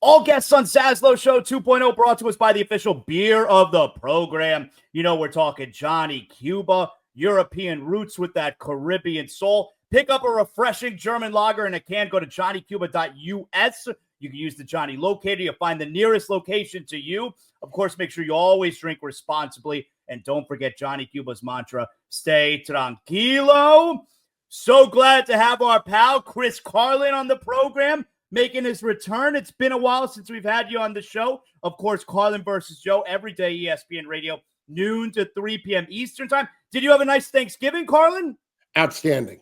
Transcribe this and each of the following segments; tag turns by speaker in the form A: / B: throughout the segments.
A: All guests on ZASLOW Show 2.0 brought to us by the official beer of the program. You know, we're talking Johnny Cuba, European roots with that Caribbean soul. Pick up a refreshing German lager in a can. Go to johnnycuba.us. You can use the Johnny Locator. You'll find the nearest location to you. Of course, make sure you always drink responsibly. And don't forget Johnny Cuba's mantra, stay tranquilo. So glad to have our pal Chris Carlin on the program, making his return. It's been a while since we've had you on the show. Of course, Carlin versus Joe, every day, ESPN Radio, noon to 3 p.m. Eastern time. Did you have a nice Thanksgiving, Carlin?
B: Outstanding.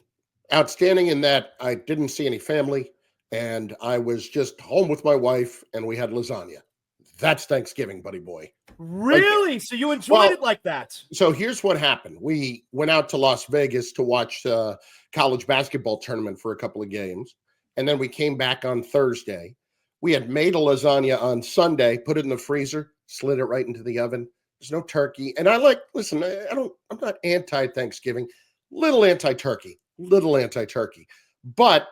B: Outstanding in that I didn't see any family, and I was just home with my wife, and we had lasagna. That's Thanksgiving, buddy boy.
A: Really? So you enjoyed it like that?
B: So here's what happened. We went out to Las Vegas to watch the college basketball tournament for a couple of games. And then we came back on Thursday. We had made a lasagna on Sunday, put it in the freezer, slid it right into the oven. There's no turkey. And I'm not anti-Thanksgiving, little anti-turkey. But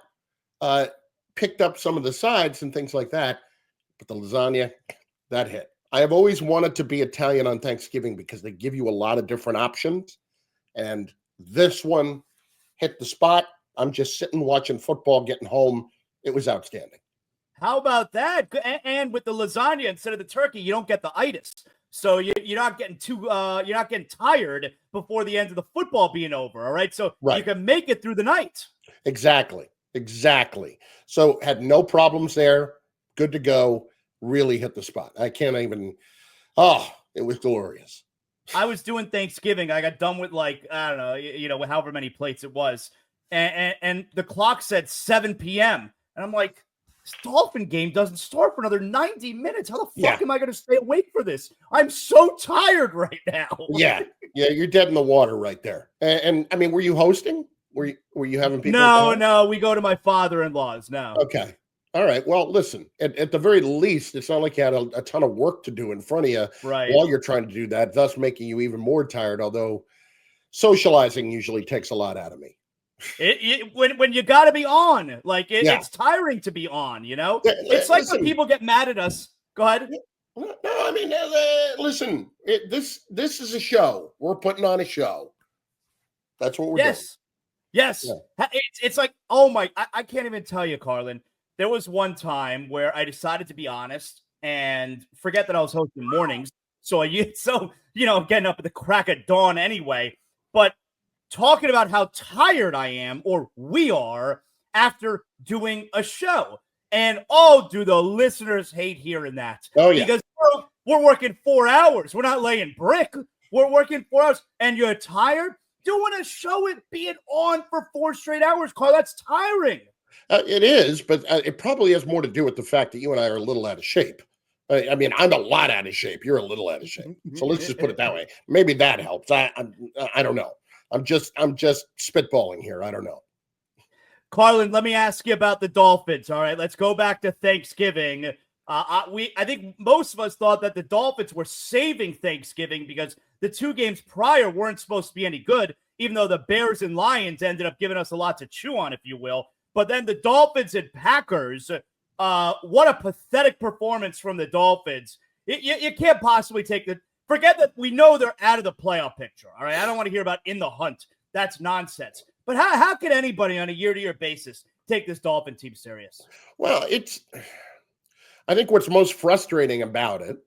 B: picked up some of the sides and things like that. But the lasagna, that hit. I have always wanted to be Italian on Thanksgiving because they give you a lot of different options. And this one hit the spot. I'm just sitting watching football, getting home. It was outstanding.
A: How about that? And with the lasagna instead of the turkey, you don't get the itis. So you're not getting you're not getting tired before the end of the football being over. All right. So You can make it through the night.
B: Exactly. So had no problems there. Good to go. Really hit the spot. I can't even. Oh, it was glorious.
A: I was doing Thanksgiving. I got done with however many plates it was. And the clock said 7 p.m. And I'm like, this Dolphin game doesn't start for another 90 minutes. How the fuck am I going to stay awake for this? I'm so tired right now.
B: Yeah, you're dead in the water right there. And I mean, were you hosting? Were you having people?
A: No, we go to my father-in-law's now.
B: Okay. All right. Well, listen, at the very least, it's not like you had a ton of work to do in front of you while you're trying to do that, thus making you even more tired, although socializing usually takes a lot out of me.
A: When you got to be on, it's tiring to be on, you know? It's like when people get mad at us. Go ahead.
B: No, I mean, listen, this is a show. We're putting on a show. That's what we're doing.
A: Yes. Yeah. It's like, oh my, I can't even tell you, Carlin. There was one time where I decided to be honest and forget that I was hosting mornings. So getting up at the crack of dawn anyway, but talking about how tired I am, or we are, after doing a show. And do the listeners hate hearing that? Oh, yeah. Because we're working 4 hours. We're not laying brick. We're working 4 hours. And you're tired? Doing a show and being on for 4 straight hours, Carl, that's tiring.
B: It is, but it probably has more to do with the fact that you and I are a little out of shape. I mean, I'm a lot out of shape. You're a little out of shape. So let's just put it that way. Maybe that helps. I don't know. I'm just spitballing here. I don't know.
A: Carlin, let me ask you about the Dolphins. All right, let's go back to Thanksgiving. I think most of us thought that the Dolphins were saving Thanksgiving because the 2 games prior weren't supposed to be any good, even though the Bears and Lions ended up giving us a lot to chew on, if you will. But then the Dolphins and Packers, what a pathetic performance from the Dolphins. You can't possibly forget that we know they're out of the playoff picture, all right? I don't want to hear about in the hunt. That's nonsense. But how can anybody on a year-to-year basis take this Dolphin team serious?
B: Well, I think what's most frustrating about it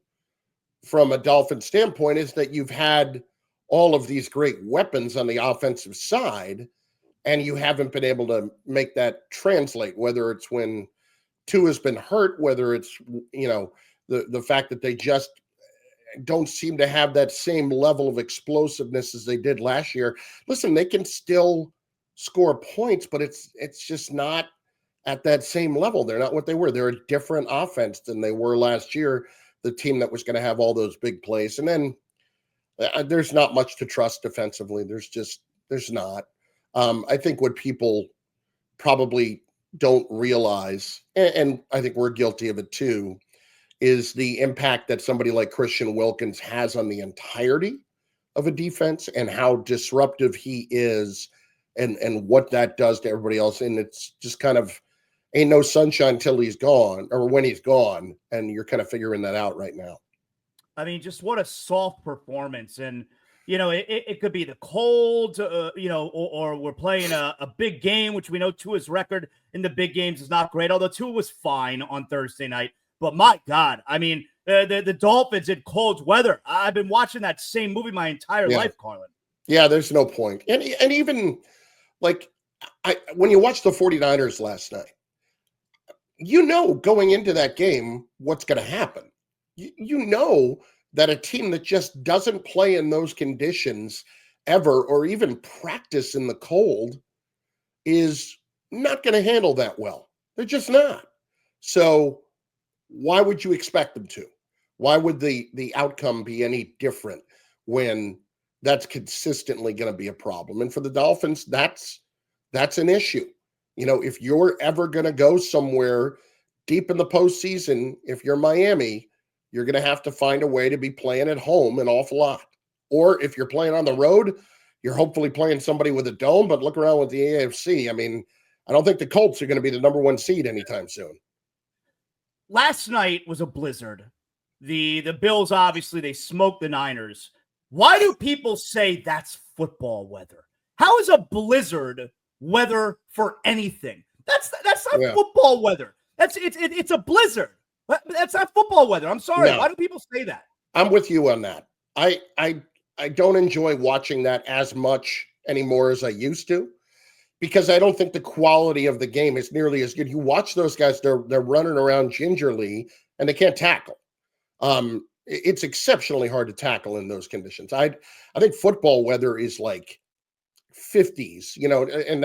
B: from a Dolphin standpoint is that you've had all of these great weapons on the offensive side, and you haven't been able to make that translate, whether it's when Tua has been hurt, whether it's, the fact that they just don't seem to have that same level of explosiveness as they did last year. Listen, they can still score points, but it's just not at that same level. They're not what they were. They're a different offense than they were last year, the team that was going to have all those big plays. And then there's not much to trust defensively. There's not. I think what people probably don't realize, and I think we're guilty of it too, is the impact that somebody like Christian Wilkins has on the entirety of a defense and how disruptive he is and what that does to everybody else. And it's just kind of ain't no sunshine till he's gone or when he's gone. And you're kind of figuring that out right now.
A: I mean, just what a soft performance. And, it could be the cold, or we're playing a big game, which we know Tua's record in the big games is not great, although Tua was fine on Thursday night. But my God, I mean, the Dolphins in cold weather. I've been watching that same movie my entire life, Carlin.
B: Yeah, there's no point. And even like when you watch the 49ers last night, going into that game, what's going to happen. You know that a team that just doesn't play in those conditions ever or even practice in the cold is not going to handle that well. They're just not. So why would you expect them to? Why would the outcome be any different when that's consistently going to be a problem? And for the Dolphins, that's an issue. If you're ever going to go somewhere deep in the postseason, if you're Miami, you're going to have to find a way to be playing at home an awful lot. Or if you're playing on the road, you're hopefully playing somebody with a dome, but look around with the AFC. I mean, I don't think the Colts are going to be the number 1 seed anytime soon.
A: Last night was a blizzard. The Bills, obviously, they smoked the Niners. Why do people say that's football weather? How is a blizzard weather for anything? That's not football weather. It's a blizzard. That's not football weather. I'm sorry. No. Why do people say that?
B: I'm with you on that. I don't enjoy watching that as much anymore as I used to, because I don't think the quality of the game is nearly as good. You watch those guys, they're running around gingerly and they can't tackle. It's exceptionally hard to tackle in those conditions. I think football weather is like 50s, and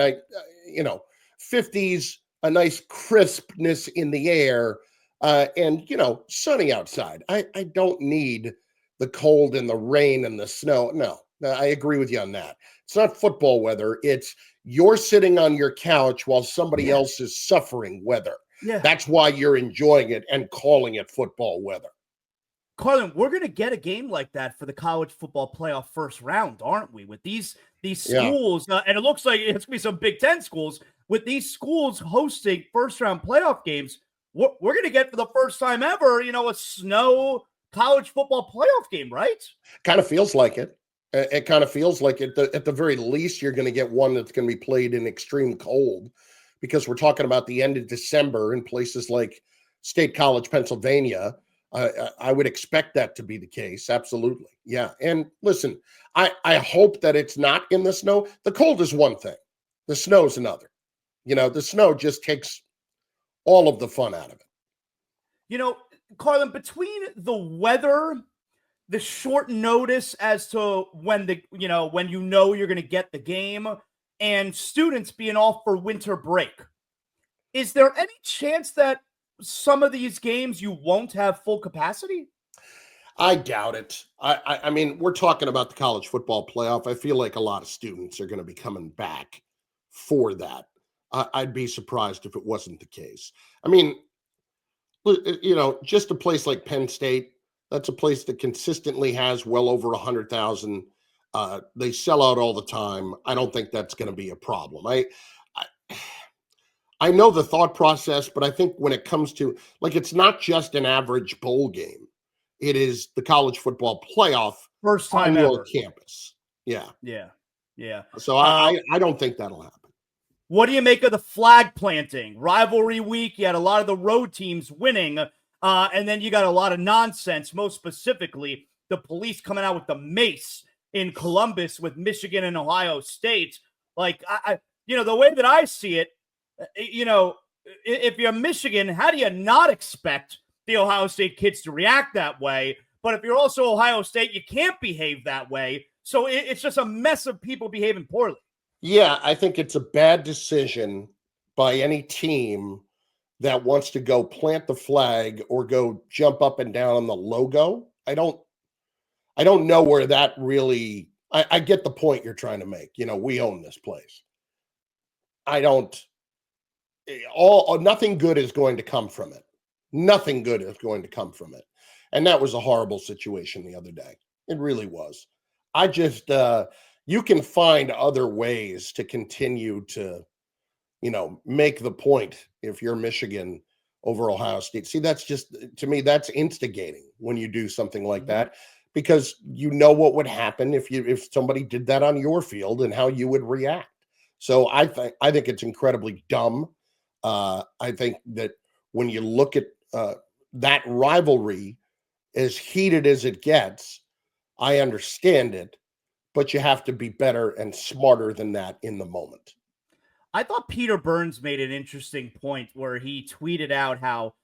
B: 50s, a nice crispness in the air, and sunny outside. I don't need the cold and the rain and the snow. No, I agree with you on that. It's not football weather. It's you're sitting on your couch while somebody else is suffering weather. Yeah. That's why you're enjoying it and calling it football weather.
A: Carlin, we're going to get a game like that for the college football playoff first round, aren't we? With these schools, and it looks like it's going to be some Big Ten schools, with these schools hosting first round playoff games. We're going to get for the first time ever, a snow college football playoff game, right?
B: Kind of feels like it. It kind of feels like at the very least, you're going to get one that's going to be played in extreme cold, because we're talking about the end of December in places like State College, Pennsylvania. I would expect that to be the case. Absolutely. Yeah. And listen, I hope that it's not in the snow. The cold is one thing. The snow is another. The snow just takes all of the fun out of it.
A: Carlin, between the weather, the short notice as to when you're going to get the game, and students being off for winter break, is there any chance that some of these games you won't have full capacity?
B: I doubt it. I mean, we're talking about the college football playoff. I feel like a lot of students are going to be coming back for that. I'd be surprised if it wasn't the case. I mean, just a place like Penn State, that's a place that consistently has well over 100,000. They sell out all the time. I don't think that's going to be a problem. I know the thought process, but I think when it comes to, it's not just an average bowl game. It is the college football playoff
A: first time
B: on
A: ever.
B: Your campus. Yeah. So I don't think that'll happen.
A: What do you make of the flag planting? Rivalry week, you had a lot of the road teams winning, and then you got a lot of nonsense, most specifically the police coming out with the mace in Columbus with Michigan and Ohio State. The way that I see it, if you're Michigan, how do you not expect the Ohio State kids to react that way? But if you're also Ohio State, you can't behave that way. So it's just a mess of people behaving poorly.
B: Yeah, I think it's a bad decision by any team that wants to go plant the flag or go jump up and down on the logo. I don't know where that really, I get the point you're trying to make. We own this place. Nothing good is going to come from it. Nothing good is going to come from it. And that was a horrible situation the other day. It really was. I just, you can find other ways to continue to make the point if you're Michigan over Ohio State. See, that's just, to me, that's instigating when you do something like that, because what would happen if somebody did that on your field and how you would react. So I think it's incredibly dumb. I think that when you look at that rivalry, as heated as it gets, I understand it, but you have to be better and smarter than that in the moment.
A: I thought Peter Burns made an interesting point where he tweeted out how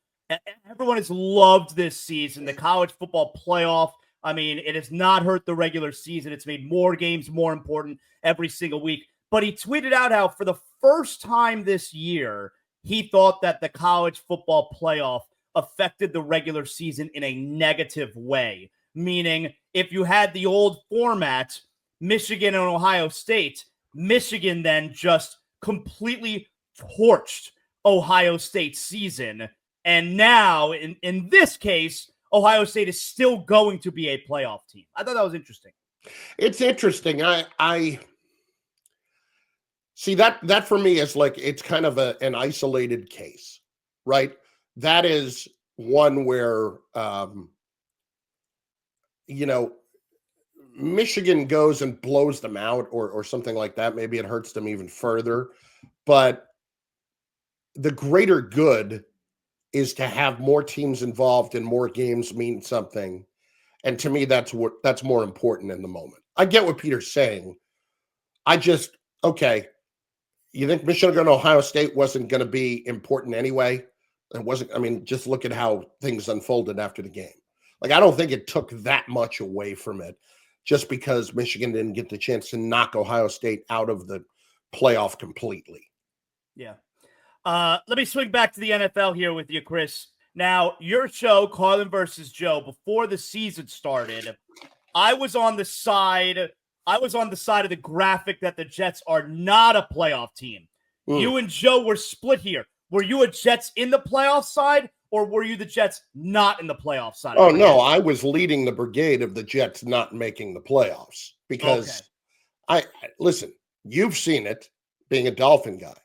A: everyone has loved this season, the college football playoff. I mean, it has not hurt the regular season. It's made more games more important every single week. But he tweeted out how for the first time this year, he thought that the college football playoff affected the regular season in a negative way. Meaning, if you had the old format, Michigan and Ohio State, Michigan then just completely torched Ohio State's season. And now, in this case, Ohio State is still going to be a playoff team. I thought that was interesting.
B: It's interesting. I see that for me is like, it's kind of an isolated case, right? That is one where, Michigan goes and blows them out or something like that. Maybe it hurts them even further. But the greater good is to have more teams involved and more games mean something. And to me, that's more important in the moment. I get what Peter's saying. You think Michigan and Ohio State wasn't going to be important anyway? It wasn't. I mean, just look at how things unfolded after the game. Like, I don't think it took that much away from it just because Michigan didn't get the chance to knock Ohio State out of the playoff completely.
A: Yeah. Let me swing back to the NFL here with you, Chris. Now, your show, Carlin versus Joe, before the season started, I was on the side of the graphic that the Jets are not a playoff team. You and Joe were split here. Were you a Jets in the playoff side, or were you the Jets not in the playoff side?
B: Oh, no, I was leading the brigade of the Jets not making the playoffs because listen, you've seen it being a Dolphin guy.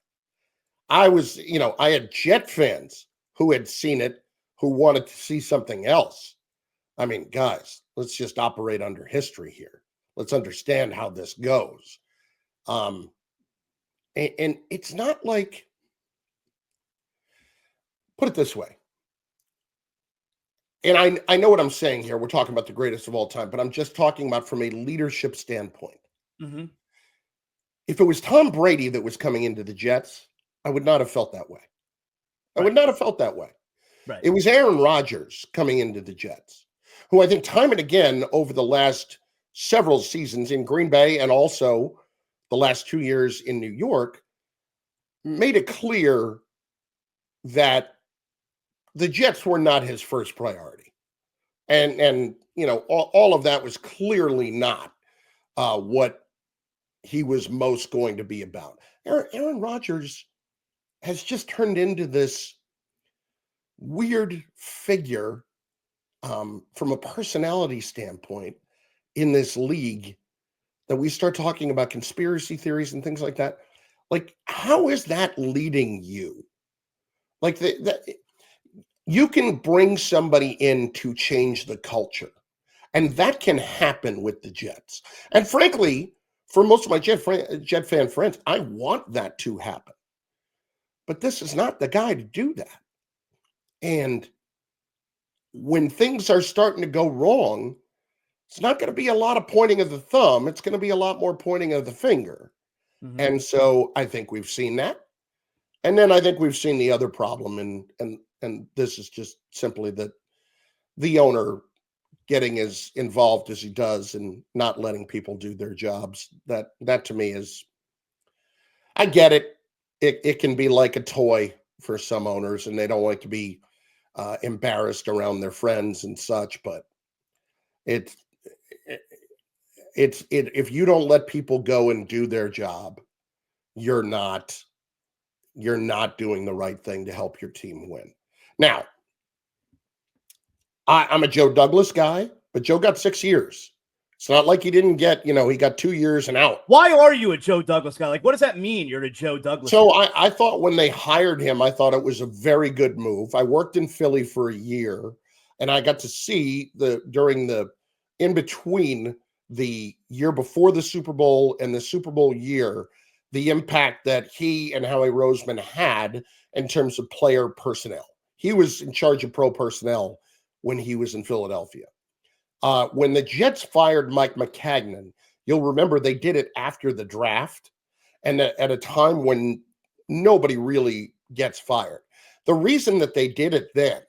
B: I had Jet fans who had seen it, who wanted to see something else. I mean, guys, let's just operate under history here. Let's understand how this goes. And it's not like, put it this way. And I know what I'm saying here. We're talking about the greatest of all time, but I'm just talking about from a leadership standpoint.
A: Mm-hmm.
B: If it was Tom Brady that was coming into the Jets, I would not have felt that way. I would not have felt that way.
A: Right.
B: It was Aaron Rodgers coming into the Jets, who I think time and again over the last several seasons in Green Bay and also the last 2 years in New York made it clear that the Jets were not his first priority. And all of that was clearly not what he was most going to be about. Aaron Rodgers has just turned into this weird figure from a personality standpoint in this league that we start talking about conspiracy theories and things like that. Like, how is that leading you? Like, you can bring somebody in to change the culture, and that can happen with the Jets. And frankly, for most of my Jet fan friends, I want that to happen. But this is not the guy to do that. And when things are starting to go wrong, it's not going to be a lot of pointing of the thumb. It's going to be a lot more pointing of the finger. Mm-hmm. And so I think we've seen that. And then I think we've seen the other problem. And this is just simply that the owner getting as involved as he does and not letting people do their jobs. That to me is, I get it. It can be like a toy for some owners, and they don't like to be embarrassed around their friends and such. But it's if you don't let people go and do their job, you're not doing the right thing to help your team win. Now, I'm a Joe Douglas guy, but Joe got 6 years, It's not like he didn't get, he got 2 years and out.
A: Why are you a Joe Douglas guy? Like, what does that mean? You're a Joe Douglas
B: So
A: guy?
B: I thought when they hired him, I thought it was a very good move. I worked in Philly for a year, and I got to see in between the year before the Super Bowl and the Super Bowl year, the impact that he and Howie Roseman had in terms of player personnel. He was in charge of pro personnel when he was in Philadelphia. When the Jets fired Mike McCagnon, you'll remember they did it after the draft and at a time when nobody really gets fired. The reason that they did it then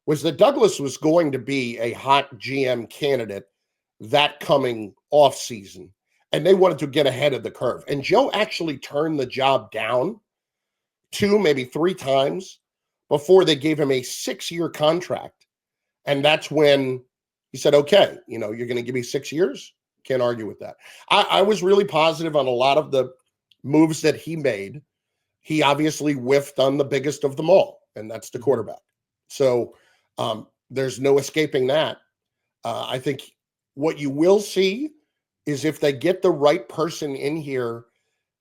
B: was that Douglas was going to be a hot GM candidate that coming off season, and they wanted to get ahead of the curve. And Joe actually turned the job down 2, maybe 3 times before they gave him a 6-year contract. And that's when he said, okay, you're going to give me 6 years? Can't argue with that. I was really positive on a lot of the moves that he made. He obviously whiffed on the biggest of them all, and that's the quarterback. So there's no escaping that. I think what you will see is if they get the right person in here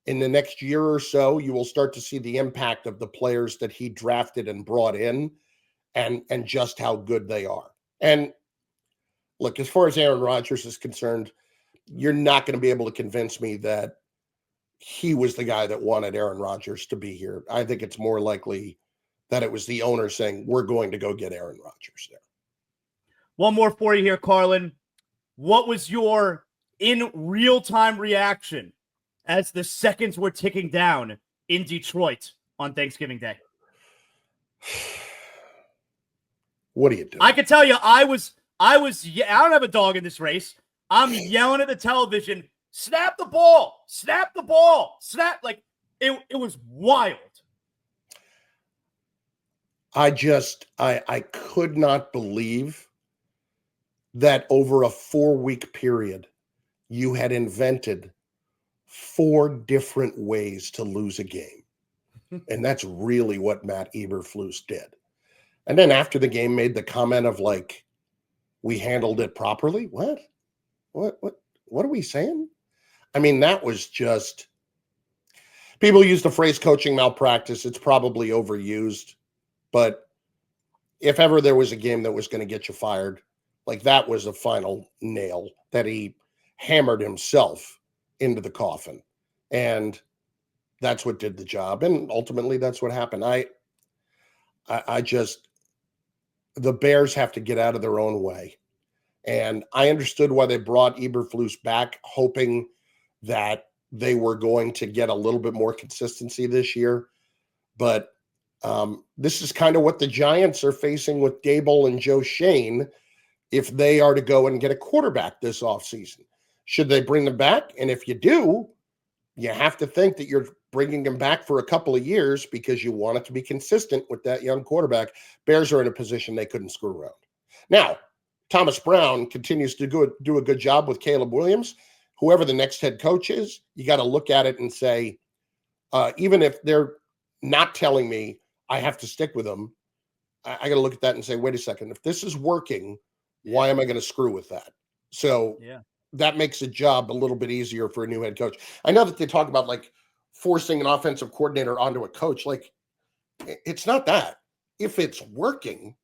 B: in the next year or so, you will start to see the impact of the players that he drafted and brought in and just how good they are. And look, as far as Aaron Rodgers is concerned, you're not going to be able to convince me that he was the guy that wanted Aaron Rodgers to be here. I think it's more likely that it was the owner saying, we're going to go get Aaron Rodgers there.
A: One more for you here, Carlin. What was your in real-time reaction as the seconds were ticking down in Detroit on Thanksgiving Day?
B: What are you doing?
A: I can tell you, I don't have a dog in this race. I'm yelling at the television, snap the ball, snap the ball, snap. Like, it was wild.
B: I could not believe that over a 4-week period, you had invented 4 different ways to lose a game. And that's really what Matt Eberflus did. And then after the game made the comment of like, we handled it properly. What are we saying? I mean, that was just, people use the phrase coaching malpractice. It's probably overused, but if ever there was a game that was going to get you fired, like that was a final nail that he hammered himself into the coffin. And that's what did the job. And ultimately that's what happened. I just, the Bears have to get out of their own way. And I understood why they brought Eberflus back, hoping that they were going to get a little bit more consistency this year. But this is kind of what the Giants are facing with Dable and Joe Shane if they are to go and get a quarterback this offseason. Should they bring them back? And if you do, you have to think that you're bringing them back for a couple of years because you want it to be consistent with that young quarterback. Bears are in a position they couldn't screw around. Now, Thomas Brown continues to do a good job with Caleb Williams. Whoever the next head coach is, you got to look at it and say, even if they're not telling me I have to stick with them, I got to look at that and say, wait a second, if this is working, why am I going to screw with that? So that makes the job a little bit easier for a new head coach. I know that they talk about like forcing an offensive coordinator onto a coach. Like, it's not that. If it's working,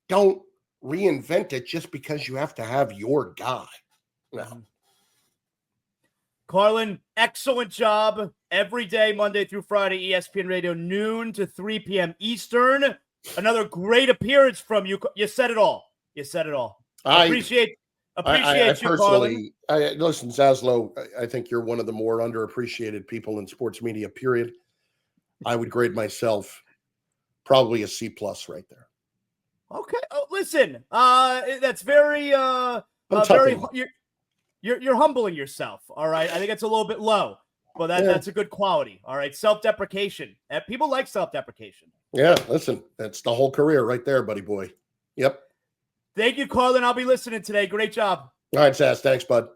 B: don't reinvent it just because you have to have your guy. No.
A: Carlin, excellent job every day, Monday through Friday, ESPN Radio, noon to 3 p.m. Eastern. Another great appearance from you. You said it all. I appreciate you, Carlin.
B: Listen, ZASLOW, I think you're one of the more underappreciated people in sports media, period. I would grade myself probably a C+ right there.
A: Okay. Oh, listen, that's very, you're humbling yourself. All right. I think it's a little bit low, but that's a good quality. All right. Self-deprecation. People like self-deprecation.
B: Yeah. Listen, that's the whole career right there, buddy boy. Yep.
A: Thank you, Carlin. I'll be listening today. Great job.
B: All right, Sass. Thanks, bud.